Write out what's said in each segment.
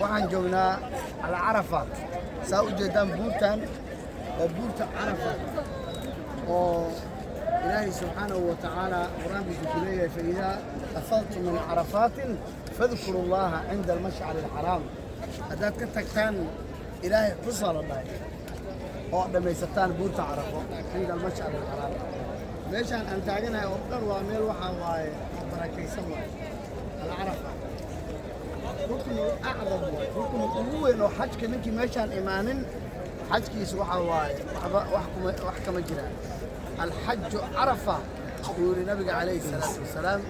waxaan joognaa على عرفة saa u jeedaan buurtan waa buurta Carafa oo Ilaahay subhanahu wa ta'ala quraankiisa ku leeyahay faiida afaltum min Carafatin fadhkuru Allaha 'inda al-mash'ar al-haram hadaad ka tagtaan Ilaahay xusala dhaay oo dhamaysataan buurta Carafa 'inda al-mash'ar al-haram meeshaan aan taaganahay oo dhan waa meel waxa waaye barakaysan waay al-Carafa ركن أعظم ركن قوي إنه حج كمنك ماشان إيمانين حج كيس وحكم الجيران الحج عرفة يقول النبي عليه الصلاة والسلام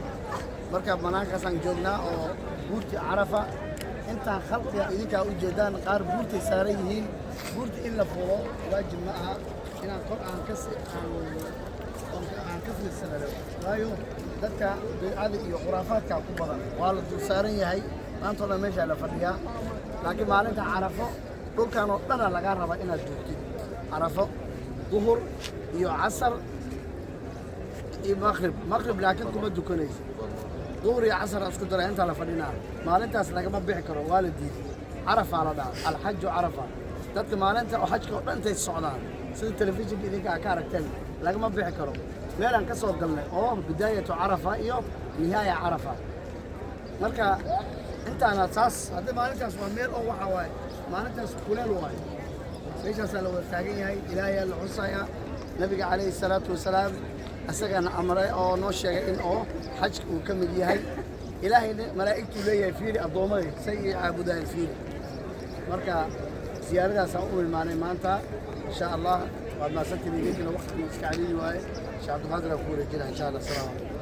مركب مناقة سانجونا أو بورتي عرفة أنت خلق يا إذا كأوجدان قارب بورتي ساريين بورتي إلا فوق واجب معها إن القرآن عن كسر السنة رايو ذاتك هذه خرافات كعقوبة والد سارية هي maanta la meesha la fadhiyaa laakiin maalinta Carafo dhulkan oo dhan laga raba inaad joogtid Carafo duhur iyo casar iyo maghrib laakiin kuma dukanaysid duhur iyo casar isku dara inta la fadhinaa maalintaas laga ma bixi karo waalidii Carafa la dhaaf al-hajj Carafa dadka maalinta oo hajka oo dhan tay socdaan sida telefishinka idinka ka aragteen laga ma bixi karo meelan ka soo galnay oo bidaayatu Carafa iyo nihaaya Carafa marka أنت أنا أساس هذا ما أنت أسمع ميل أو وحواي ما أنت كلها الواي ليش أسألوا التاجين هاي إلهي العصايا نبي عليه الصلاة والسلام أسأل أمره أو نوشة إن أو حج وكمل هاي إلهي ملائكته ليه فيري الضومري سيء عبودة الفيري مركا زيارة سأقول معنا ما أنت إن شاء الله بعد ما سنتني يمكن وقت مسكعلي واي شعب هذا الأخوة كده إن شاء الله السلام عليكم